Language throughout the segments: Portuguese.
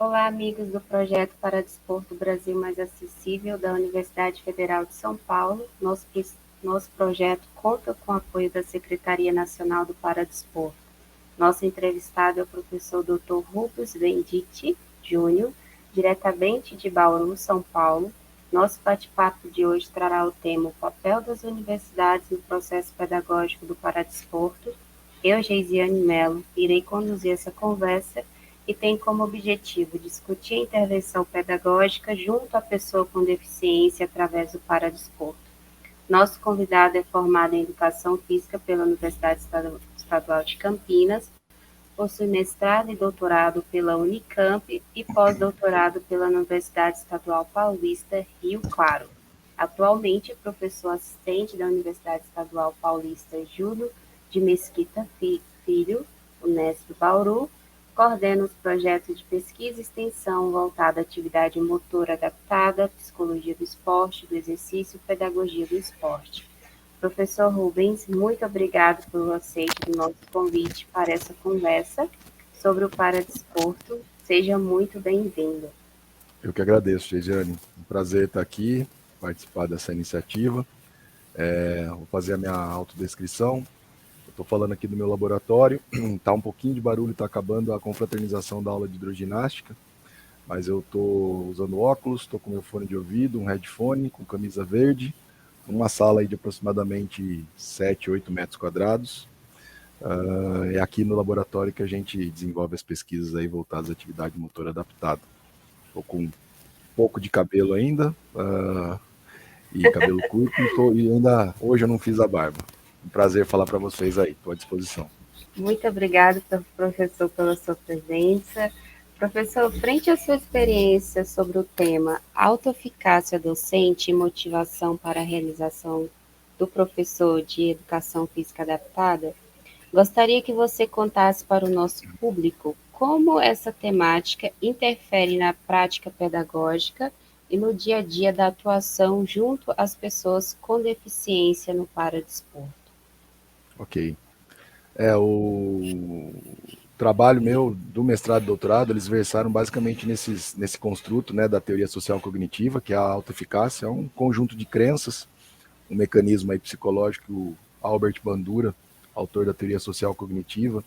Olá, amigos do projeto Paradesporto Brasil Mais Acessível da Universidade Federal de São Paulo. Nosso projeto conta com o apoio da Secretaria Nacional do Paradesporto. Nosso entrevistado é o professor Dr. Rubens Venditti Júnior, diretamente de Bauru, São Paulo. Nosso bate-papo de hoje trará o tema: o papel das universidades no processo pedagógico do paradesporto. Eu, Geisiane Mello, irei conduzir essa conversa e tem como objetivo discutir a intervenção pedagógica junto à pessoa com deficiência através do paradesporto. Nosso convidado é formado em Educação Física pela Universidade Estadual de Campinas, possui mestrado e doutorado pela Unicamp e pós-doutorado pela Universidade Estadual Paulista, Rio Claro. Atualmente é professor assistente da Universidade Estadual Paulista Júlio de Mesquita Filho, Unesp Bauru. Coordena os projetos de pesquisa e extensão voltada à atividade motora adaptada, psicologia do esporte, do exercício e pedagogia do esporte. Professor Rubens, muito obrigado pelo aceite do nosso convite para essa conversa sobre o paradesporto. Seja muito bem-vindo. Eu que agradeço, Geisiane. Um prazer estar aqui, participar dessa iniciativa. Vou fazer a minha autodescrição. Estou falando aqui do meu laboratório, está um pouquinho de barulho, está acabando a confraternização da aula de hidroginástica, mas eu estou usando óculos, estou com meu fone de ouvido, um headphone, com camisa verde, uma sala aí de aproximadamente 7, 8 metros quadrados. É aqui no laboratório que a gente desenvolve as pesquisas aí voltadas à atividade motora adaptada. Estou com um pouco de cabelo ainda, e cabelo curto, e ainda hoje eu não fiz a barba. Um prazer falar para vocês aí, estou à disposição. Muito obrigada, professor, pela sua presença. Professor, frente à sua experiência sobre o tema autoeficácia docente e motivação para a realização do professor de Educação Física Adaptada, gostaria que você contasse para o nosso público como essa temática interfere na prática pedagógica e no dia a dia da atuação junto às pessoas com deficiência no paradesporto. Ok. O trabalho meu do mestrado e doutorado, eles versaram basicamente nesse construto, né, da teoria social cognitiva, que é a autoeficácia, é um conjunto de crenças, um mecanismo aí psicológico que o Albert Bandura, autor da teoria social cognitiva,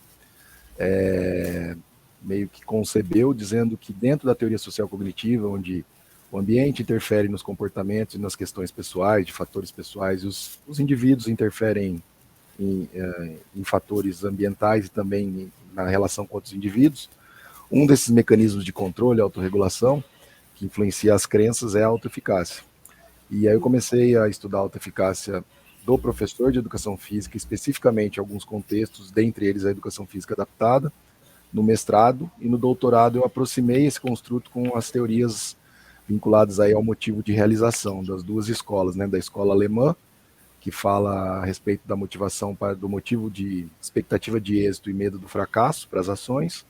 meio que concebeu, dizendo que dentro da teoria social cognitiva, onde o ambiente interfere nos comportamentos e nas questões pessoais, de fatores pessoais, e os indivíduos interferem em fatores ambientais e também na relação com outros indivíduos. Um desses mecanismos de controle, autorregulação, que influencia as crenças, é a autoeficácia. E aí eu comecei a estudar a autoeficácia do professor de educação física, especificamente alguns contextos, dentre eles a educação física adaptada, no mestrado, e no doutorado eu aproximei esse construto com as teorias vinculadas aí ao motivo de realização das duas escolas, né, da escola alemã, que fala a respeito da motivação do motivo de expectativa de êxito e medo do fracasso para as ações,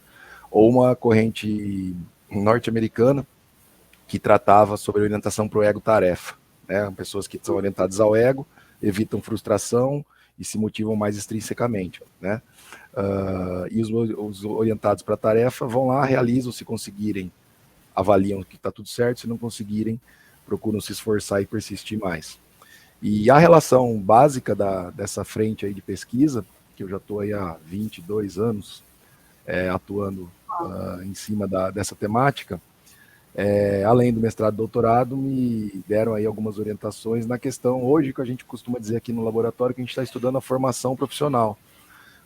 ou uma corrente norte-americana que tratava sobre orientação para o ego-tarefa, né? Pessoas que são orientadas ao ego, evitam frustração e se motivam mais extrinsecamente, né? E os orientados para a tarefa vão lá, realizam, se conseguirem, avaliam que está tudo certo, se não conseguirem, procuram se esforçar e persistir mais. E a relação básica dessa frente aí de pesquisa, que eu já estou aí há 22 anos atuando em cima dessa temática, além do mestrado e doutorado, me deram aí algumas orientações na questão, hoje, que a gente costuma dizer aqui no laboratório, que a gente está estudando a formação profissional,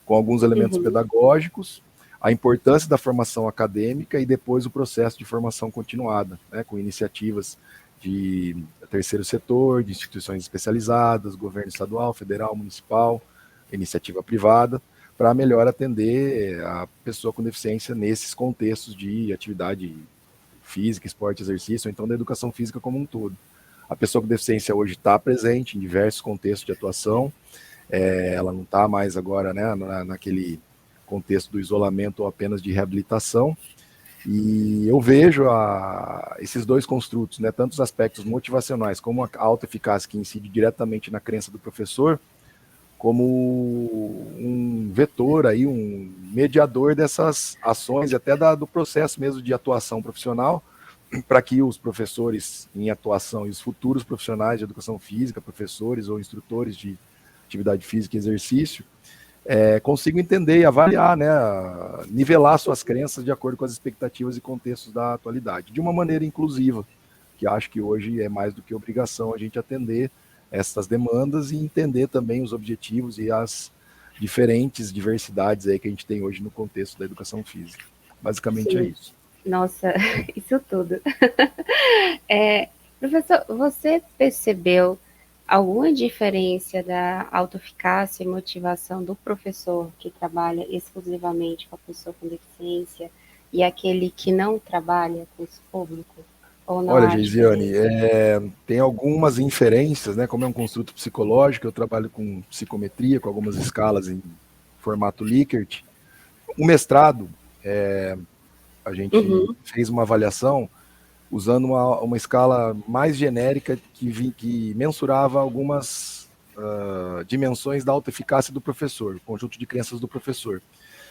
com alguns elementos pedagógicos, a importância da formação acadêmica e depois o processo de formação continuada, né, com iniciativas de terceiro setor, de instituições especializadas, governo estadual, federal, municipal, iniciativa privada, para melhor atender a pessoa com deficiência nesses contextos de atividade física, esporte, exercício, ou então da educação física como um todo. A pessoa com deficiência hoje está presente em diversos contextos de atuação, ela não está mais agora, né, naquele contexto do isolamento ou apenas de reabilitação. E eu vejo esses dois construtos, né, tanto os aspectos motivacionais como a autoeficácia que incide diretamente na crença do professor, como um vetor, aí, um mediador dessas ações, até do processo mesmo de atuação profissional, para que os professores em atuação e os futuros profissionais de educação física, professores ou instrutores de atividade física e exercício, consigam entender e avaliar, né, nivelar suas crenças de acordo com as expectativas e contextos da atualidade, de uma maneira inclusiva, que acho que hoje é mais do que obrigação a gente atender essas demandas e entender também os objetivos e as diferentes diversidades aí que a gente tem hoje no contexto da educação física. Basicamente é Sim. isso. Nossa, isso tudo. Professor, você percebeu alguma diferença da autoeficácia e motivação do professor que trabalha exclusivamente com a pessoa com deficiência e aquele que não trabalha com esse público? Ou não Olha, há Geisiane, diferença? tem algumas inferências, né? Como é um construto psicológico, eu trabalho com psicometria, com algumas escalas em formato Likert. O mestrado, a gente Uhum, fez uma avaliação usando uma escala mais genérica que mensurava algumas dimensões da autoeficácia do professor, o conjunto de crenças do professor.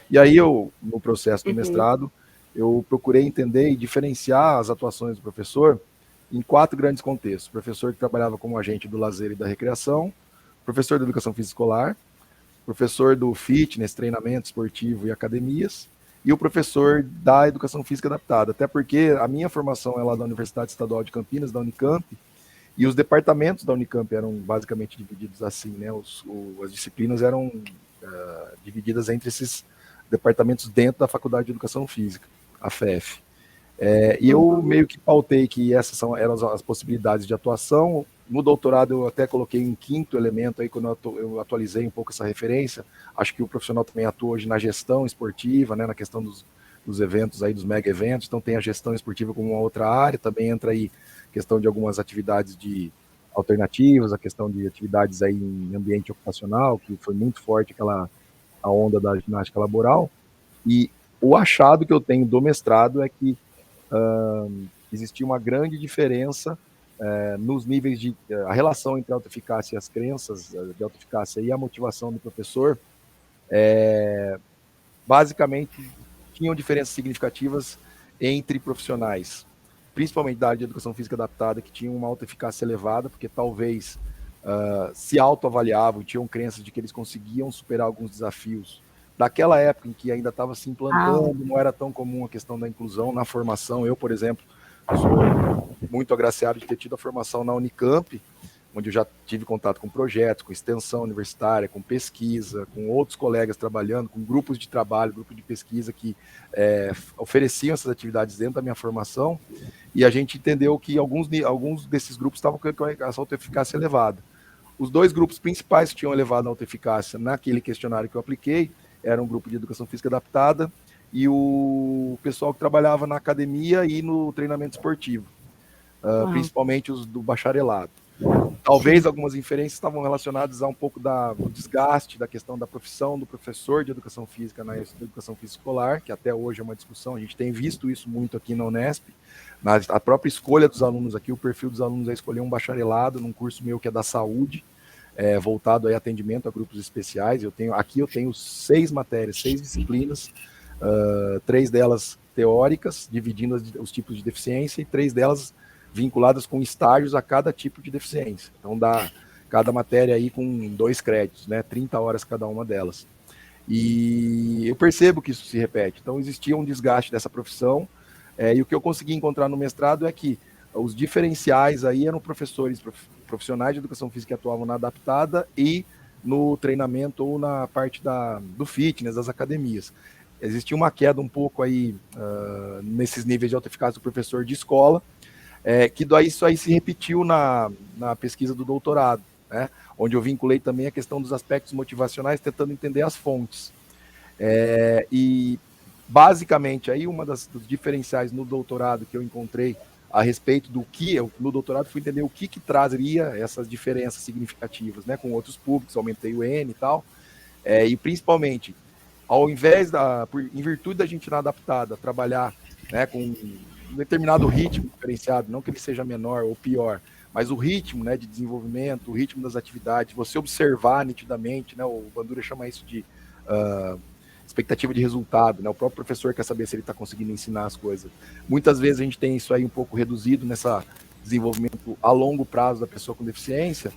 E aí no processo do uhum, mestrado, eu procurei entender e diferenciar as atuações do professor em 4 grandes contextos. O professor que trabalhava como agente do lazer e da recreação, professor de educação física escolar, professor do fitness, treinamento esportivo e academias, e o professor da educação física adaptada. Até porque a minha formação é lá da Universidade Estadual de Campinas, da Unicamp, e os departamentos da Unicamp eram basicamente divididos assim, né? As disciplinas eram divididas entre esses departamentos dentro da Faculdade de Educação Física, a FEF. E eu uhum. meio que pautei que essas eram as possibilidades de atuação. No doutorado eu até coloquei um quinto elemento aí, quando eu atualizei um pouco essa referência. Acho que o profissional também atua hoje na gestão esportiva, né, na questão dos eventos aí, dos mega eventos, então tem a gestão esportiva como uma outra área, também entra aí a questão de algumas atividades de alternativas, a questão de atividades aí em ambiente ocupacional, que foi muito forte a onda da ginástica laboral, e o achado que eu tenho do mestrado é que existia uma grande diferença nos níveis de a relação entre a autoeficácia e as crenças de autoeficácia e a motivação do professor, basicamente tinham diferenças significativas entre profissionais, principalmente da área de educação física adaptada, que tinham uma autoeficácia elevada, porque talvez se autoavaliavam e tinham crenças de que eles conseguiam superar alguns desafios daquela época em que ainda estava se Ah, implantando, não era tão comum a questão da inclusão na formação. Eu, por exemplo, sou muito agraciado de ter tido a formação na Unicamp, onde eu já tive contato com projetos, com extensão universitária, com pesquisa, com outros colegas trabalhando, com grupos de trabalho, grupo de pesquisa que ofereciam essas atividades dentro da minha formação, e a gente entendeu que alguns desses grupos estavam com essa autoeficácia elevada. Os 2 grupos principais que tinham elevado a autoeficácia naquele questionário que eu apliquei eram o grupo de educação física adaptada e o pessoal que trabalhava na academia e no treinamento esportivo, ah, principalmente os do bacharelado. Talvez sim. algumas inferências estavam relacionadas a um pouco do desgaste da questão da profissão do professor de educação física na educação física escolar, que até hoje é uma discussão, a gente tem visto isso muito aqui na Unesp, a própria escolha dos alunos aqui, o perfil dos alunos é escolher um bacharelado num curso meu que é da saúde, voltado a atendimento a grupos especiais. Aqui eu tenho 6 matérias, 6 disciplinas, 3 delas teóricas, dividindo os tipos de deficiência, e 3 delas vinculadas com estágios a cada tipo de deficiência. Então dá cada matéria aí com 2 créditos, né? 30 horas cada uma delas. E eu percebo que isso se repete. Então existia um desgaste dessa profissão, e o que eu consegui encontrar no mestrado é que os diferenciais aí eram profissionais de educação física que atuavam na adaptada e no treinamento ou na parte do fitness, das academias. Existia uma queda um pouco aí nesses níveis de autoeficácia do professor de escola, que daí isso aí se repetiu na pesquisa do doutorado, né? Onde eu vinculei também a questão dos aspectos motivacionais, tentando entender as fontes. E basicamente aí dos diferenciais no doutorado que eu encontrei a respeito do que no doutorado fui entender o que trazeria essas diferenças significativas, né, com outros públicos, aumentei o N e tal, e principalmente ao invés em virtude da gente na adaptada trabalhar, né, com um determinado ritmo diferenciado, não que ele seja menor ou pior, mas o ritmo, né, de desenvolvimento, o ritmo das atividades, você observar nitidamente, né, o Bandura chama isso de expectativa de resultado, né, o próprio professor quer saber se ele está conseguindo ensinar as coisas. Muitas vezes a gente tem isso aí um pouco reduzido nessa desenvolvimento a longo prazo da pessoa com deficiência.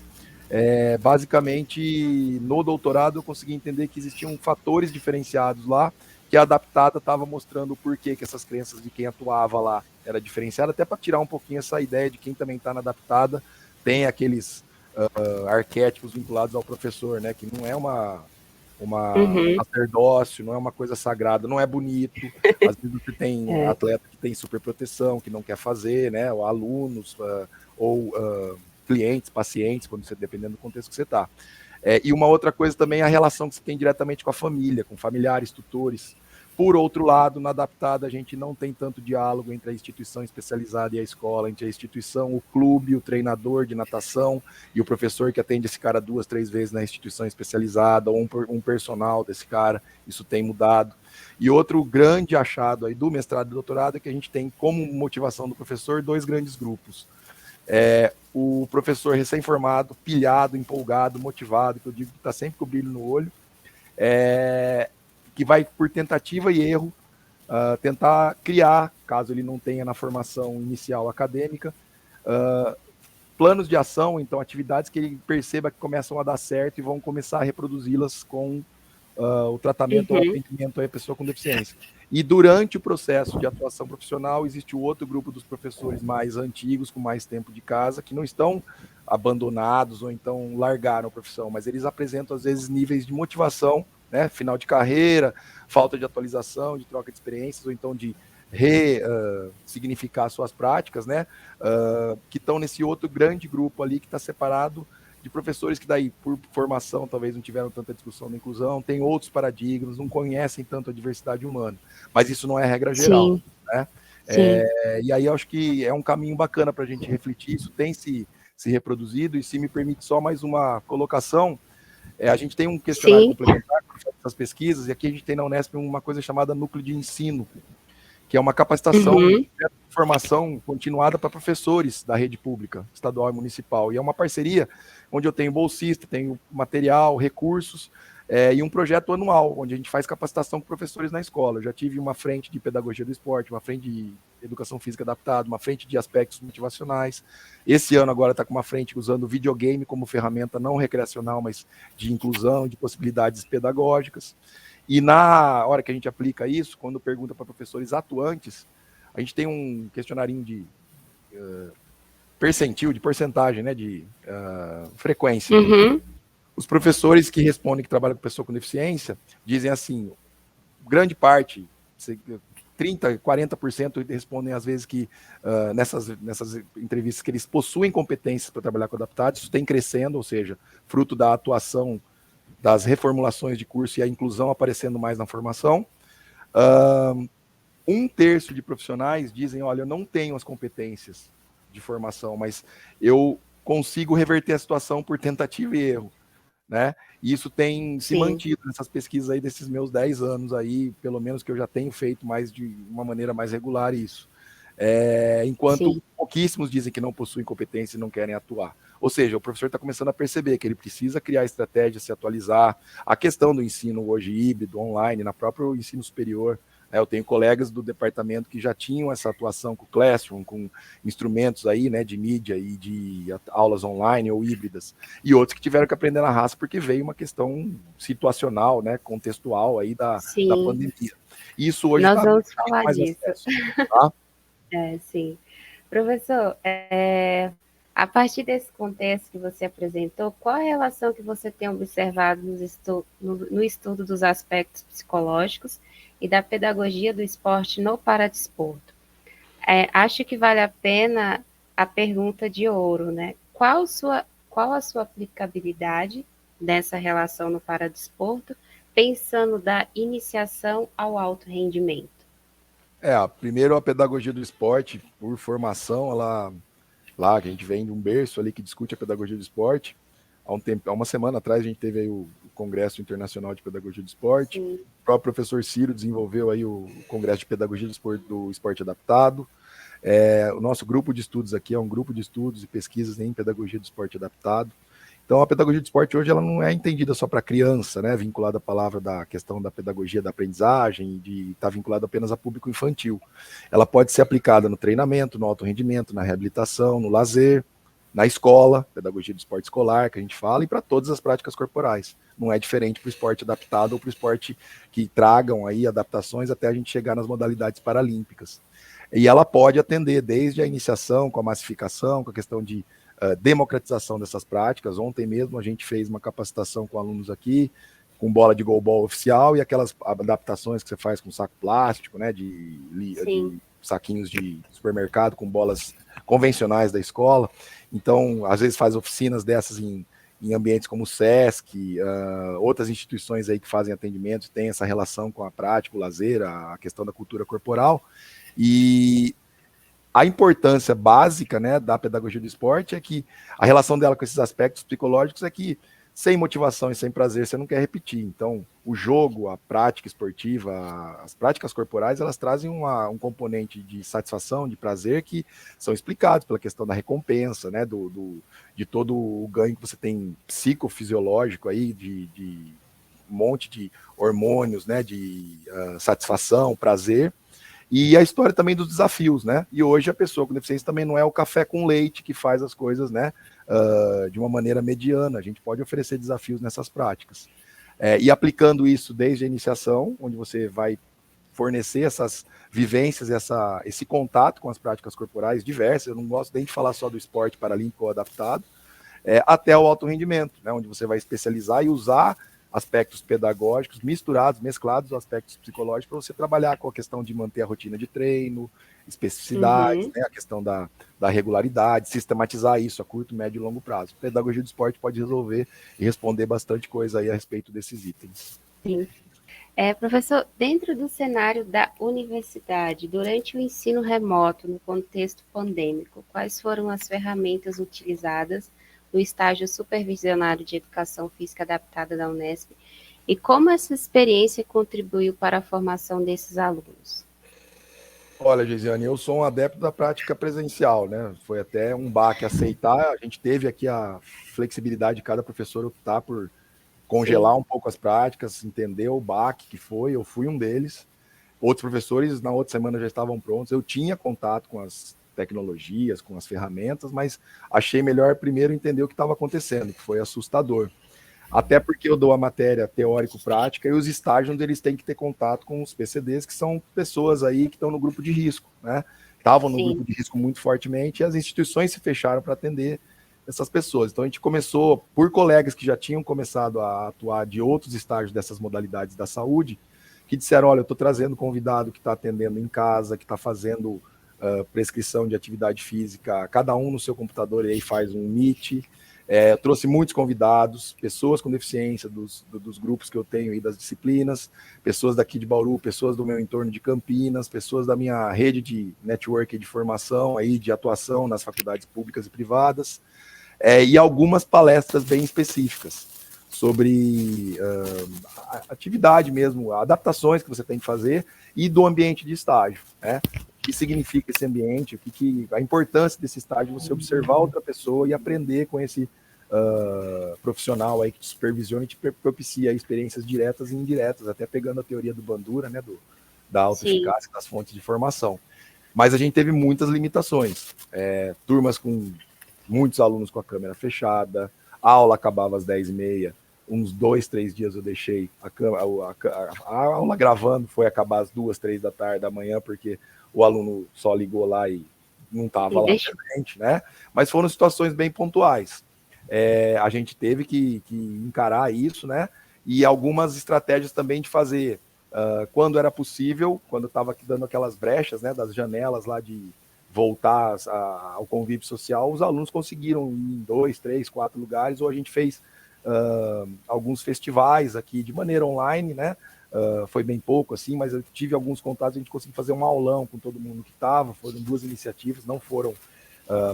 Basicamente, no doutorado eu consegui entender que existiam fatores diferenciados lá, que a adaptada estava mostrando o porquê que essas crenças de quem atuava lá era diferenciada, até para tirar um pouquinho essa ideia de quem também está na adaptada, tem aqueles arquétipos vinculados ao professor, né, que não é um sacerdócio, não é uma coisa sagrada, não é bonito. Às vezes você tem atleta que tem superproteção, que não quer fazer, né, ou alunos, ou clientes, pacientes, quando você, dependendo do contexto que você está. E uma outra coisa também é a relação que você tem diretamente com a família, com familiares, tutores. Por outro lado, na adaptada, a gente não tem tanto diálogo entre a instituição especializada e a escola, entre a instituição, o clube, o treinador de natação e o professor que atende esse cara 2, 3 vezes na instituição especializada, ou um personal desse cara. Isso tem mudado. E outro grande achado aí do mestrado e doutorado é que a gente tem como motivação do professor 2 grandes grupos. O professor recém-formado, pilhado, empolgado, motivado, que eu digo que está sempre com o brilho no olho, que vai por tentativa e erro tentar criar, caso ele não tenha na formação inicial acadêmica, planos de ação, então atividades que ele perceba que começam a dar certo e vão começar a reproduzi-las com o tratamento ou atendimento à pessoa com deficiência. E durante o processo de atuação profissional, existe o outro grupo dos professores mais antigos, com mais tempo de casa, que não estão abandonados ou então largaram a profissão, mas eles apresentam, às vezes, níveis de motivação, né, final de carreira, falta de atualização, de troca de experiências, ou então de ressignificar suas práticas, né, que estão nesse outro grande grupo ali que está separado de professores que daí, por formação, talvez não tiveram tanta discussão da inclusão, tem outros paradigmas, não conhecem tanto a diversidade humana, mas isso não é regra geral, né? E aí eu acho que é um caminho bacana para a gente refletir, isso tem se reproduzido, e se me permite só mais uma colocação, a gente tem um questionário complementar para essas pesquisas, e aqui a gente tem na Unesp uma coisa chamada núcleo de ensino, que é uma capacitação, formação continuada para professores da rede pública, estadual e municipal. E é uma parceria onde eu tenho bolsista, tenho material, recursos, e um projeto anual, onde a gente faz capacitação com professores na escola. Eu já tive uma frente de pedagogia do esporte, uma frente de educação física adaptada, uma frente de aspectos motivacionais. Esse ano agora está com uma frente usando videogame como ferramenta não recreacional, mas de inclusão, de possibilidades pedagógicas. E na hora que a gente aplica isso, quando pergunta para professores atuantes, a gente tem um questionarinho de percentil, de porcentagem, né, de frequência. Os professores que respondem que trabalham com pessoa com deficiência dizem assim, grande parte, 30%, 40% respondem às vezes que nessas entrevistas que eles possuem competências para trabalhar com adaptados, isso tem crescendo, ou seja, fruto da atuação das reformulações de curso e a inclusão aparecendo mais na formação. 1/3 de profissionais dizem, olha, eu não tenho as competências de formação, mas eu consigo reverter a situação por tentativa e erro, né? E isso tem se mantido nessas pesquisas aí desses meus 10 anos aí, pelo menos que eu já tenho feito mais de uma maneira mais regular isso. Enquanto pouquíssimos dizem que não possuem competência e não querem atuar. Ou seja, o professor está começando a perceber que ele precisa criar estratégias, se atualizar. A questão do ensino hoje híbrido, online, na próprio ensino superior, eu tenho colegas do departamento que já tinham essa atuação com o Classroom, com instrumentos aí, né, de mídia e de aulas online ou híbridas, e outros que tiveram que aprender na raça porque veio uma questão situacional, né, contextual aí da pandemia. E isso hoje nós vamos falar mais disso. acesso, tá? Sim. Professor, a partir desse contexto que você apresentou, qual a relação que você tem observado no estudo dos aspectos psicológicos e da pedagogia do esporte no paradesporto? Acho que vale a pena a pergunta de ouro, né? Qual a sua aplicabilidade dessa relação no paradesporto, pensando da iniciação ao alto rendimento? Primeiro a pedagogia do esporte, por formação, ela lá que a gente vem de um berço ali que discute a pedagogia do esporte. Há uma semana atrás a gente teve aí o Congresso Internacional de Pedagogia do Esporte. O próprio professor Ciro desenvolveu aí o Congresso de Pedagogia do Esporte Adaptado. O nosso grupo de estudos aqui é um grupo de estudos e pesquisas em pedagogia do esporte adaptado. Então, a pedagogia do esporte hoje ela não é entendida só para criança, né, vinculada à palavra da questão da pedagogia da aprendizagem, de estar vinculada apenas a público infantil. Ela pode ser aplicada no treinamento, no alto rendimento, na reabilitação, no lazer, na escola, pedagogia do esporte escolar, que a gente fala, e para todas as práticas corporais. Não é diferente para o esporte adaptado ou para o esporte que tragam aí adaptações até a gente chegar nas modalidades paralímpicas. E ela pode atender desde a iniciação, com a massificação, com a questão de democratização dessas práticas. Ontem mesmo a gente fez uma capacitação com alunos aqui, com bola de goalball oficial e aquelas adaptações que você faz com saco plástico, né, de saquinhos de supermercado com bolas convencionais da escola. Então, às vezes faz oficinas dessas em ambientes como o SESC, outras instituições aí que fazem atendimento, tem essa relação com a prática, o lazer, a questão da cultura corporal. E a importância básica, né, da pedagogia do esporte é que a relação dela com esses aspectos psicológicos é que sem motivação e sem prazer você não quer repetir. Então, o jogo, a prática esportiva, as práticas corporais, elas trazem um componente de satisfação, de prazer que são explicados pela questão da recompensa, né, de todo o ganho que você tem psicofisiológico aí, de um monte de hormônios, né, de satisfação, prazer. E a história também dos desafios, né? E hoje a pessoa com deficiência também não é o café com leite que faz as coisas, né, de uma maneira mediana. A gente pode oferecer desafios nessas práticas. E aplicando isso desde a iniciação, onde você vai fornecer essas vivências, esse contato com as práticas corporais diversas. Eu não gosto nem de falar só do esporte paralímpico ou adaptado, até o alto rendimento, né, onde você vai especializar e usar aspectos pedagógicos misturados, mesclados aos aspectos psicológicos para você trabalhar com a questão de manter a rotina de treino, especificidades, né, a questão da regularidade, sistematizar isso a curto, médio e longo prazo. A pedagogia do esporte pode resolver e responder bastante coisa aí a respeito desses itens. Sim. Professor, dentro do cenário da universidade, durante o ensino remoto, no contexto pandêmico, quais foram as ferramentas utilizadas no estágio supervisionado de Educação Física Adaptada da Unesp e como essa experiência contribuiu para a formação desses alunos? Olha, Geisiane, eu sou um adepto da prática presencial, né? Foi até um baque aceitar. A gente teve aqui a flexibilidade de cada professor optar por congelar um pouco as práticas, entender o baque que foi. Eu fui um deles. Outros professores, na outra semana, já estavam prontos. Eu tinha contato com as tecnologias, com as ferramentas, mas achei melhor primeiro entender o que estava acontecendo, que foi assustador. Até porque eu dou a matéria teórico-prática e os estágios onde eles têm que ter contato com os PCDs, que são pessoas aí que estão no grupo de risco, né? Estavam no grupo de risco muito fortemente e as instituições se fecharam para atender essas pessoas. Então a gente começou, por colegas que já tinham começado a atuar de outros estágios dessas modalidades da saúde, que disseram, olha, eu estou trazendo convidado que está atendendo em casa, que está fazendo prescrição de atividade física, cada um no seu computador e aí faz um Meet. Trouxe muitos convidados, pessoas com deficiência dos grupos que eu tenho aí das disciplinas, pessoas daqui de Bauru, pessoas do meu entorno de Campinas, pessoas da minha rede de network de formação, aí, de atuação nas faculdades públicas e privadas, e algumas palestras bem específicas sobre atividade mesmo, adaptações que você tem que fazer e do ambiente de estágio, né? O que significa esse ambiente, a importância desse estágio, você observar outra pessoa e aprender com esse profissional aí que te supervisiona e te propicia experiências diretas e indiretas, até pegando a teoria do Bandura, né, da autoeficácia das fontes de formação. Mas a gente teve muitas limitações, turmas com muitos alunos com a câmera fechada, a aula acabava às 10h30, uns 2, 3 dias eu deixei a aula gravando, foi acabar às 2, 3 da manhã, porque o aluno só ligou lá e não estava lá presente, né? Mas foram situações bem pontuais. A gente teve que encarar isso, né? E algumas estratégias também de fazer, quando era possível, quando estava dando aquelas brechas, né, das janelas lá de voltar ao convívio social, os alunos conseguiram ir em 2, 3, 4 lugares, ou a gente fez alguns festivais aqui de maneira online, né? Foi bem pouco, assim, mas eu tive alguns contatos, a gente conseguiu fazer um aulão com todo mundo que estava, foram 2 iniciativas, não foram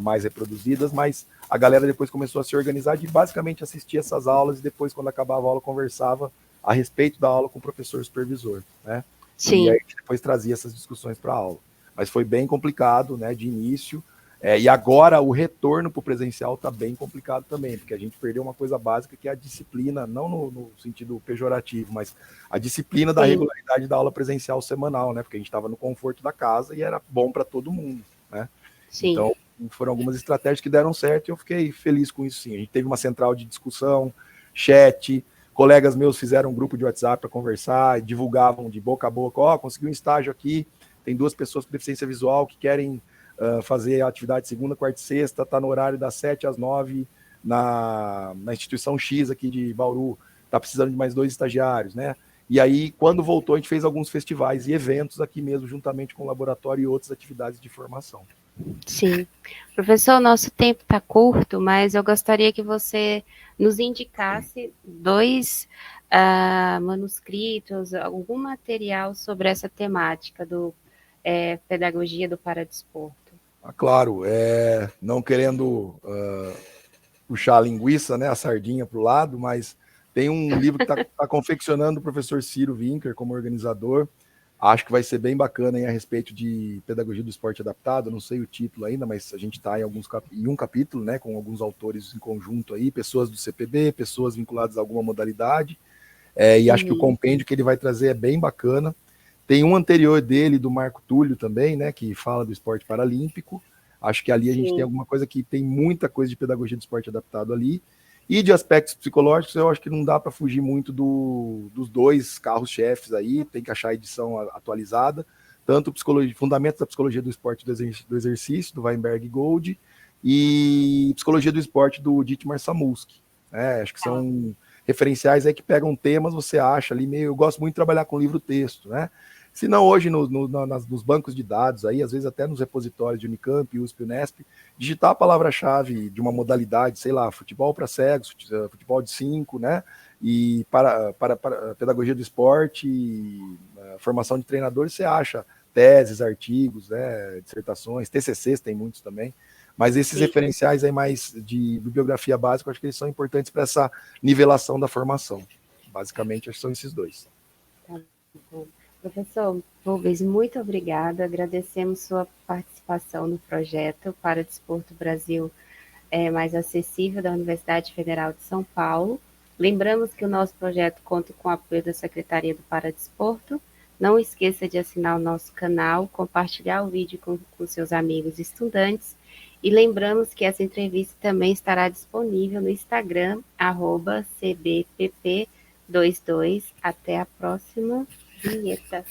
mais reproduzidas, mas a galera depois começou a se organizar de basicamente assistir essas aulas e depois, quando acabava a aula, conversava a respeito da aula com o professor supervisor, né? Sim. E aí a gente depois trazia essas discussões para a aula. mas foi bem complicado, né, de início. E agora o retorno para o presencial está bem complicado também, porque a gente perdeu uma coisa básica que é a disciplina, não no sentido pejorativo, mas a disciplina da regularidade da aula presencial semanal, né? Porque a gente estava no conforto da casa e era bom para todo mundo, né? Sim. Então, foram algumas estratégias que deram certo e eu fiquei feliz com isso, sim. A gente teve uma central de discussão, chat, colegas meus fizeram um grupo de WhatsApp para conversar, divulgavam de boca a boca, consegui um estágio aqui, tem 2 pessoas com deficiência visual que querem fazer a atividade segunda, quarta e sexta, está no horário das 7 às 9 na instituição X aqui de Bauru, está precisando de mais 2 estagiários, né? E aí, quando voltou, a gente fez alguns festivais e eventos aqui mesmo, juntamente com o laboratório e outras atividades de formação. Sim. Professor, nosso tempo está curto, mas eu gostaria que você nos indicasse 2 manuscritos, algum material sobre essa temática do pedagogia do paradesporto. Claro, não querendo puxar a linguiça, né, a sardinha para o lado, mas tem um livro que está confeccionando o professor Ciro Winker como organizador. Acho que vai ser bem bacana a respeito de pedagogia do esporte adaptado. Não sei o título ainda, mas a gente está em um capítulo, né, com alguns autores em conjunto aí, pessoas do CPB, pessoas vinculadas a alguma modalidade. E acho que o compêndio que ele vai trazer é bem bacana. Tem um anterior dele, do Marco Túlio também, né, que fala do esporte paralímpico. Acho que ali a gente tem alguma coisa que tem muita coisa de pedagogia do esporte adaptado ali. E de aspectos psicológicos, eu acho que não dá para fugir muito dos 2 carros-chefes aí, tem que achar a edição atualizada, tanto Fundamentos da Psicologia do Esporte do Exercício, do Weinberg Gold, e Psicologia do Esporte, do Dietmar Samulski. Acho que são referenciais aí que pegam temas, você acha ali meio... Eu gosto muito de trabalhar com livro-texto, né? Se não hoje nos bancos de dados, aí, às vezes até nos repositórios de Unicamp, USP, Unesp, digitar a palavra-chave de uma modalidade, sei lá, futebol para cegos, futebol de 5, né? E para pedagogia do esporte, formação de treinadores, você acha teses, artigos, né, dissertações, TCCs tem muitos também. Mas esses referenciais aí mais de bibliografia básica, acho que eles são importantes para essa nivelação da formação. Basicamente, acho que são esses 2. Tá bom. Professor Rubens, muito obrigada. Agradecemos sua participação no projeto Paradesporto Brasil mais acessível da Universidade Federal de São Paulo. Lembramos que o nosso projeto conta com o apoio da Secretaria do Paradesporto. Não esqueça de assinar o nosso canal, compartilhar o vídeo com seus amigos e estudantes. E lembramos que essa entrevista também estará disponível no Instagram, @cbpp22. Até a próxima vinheta.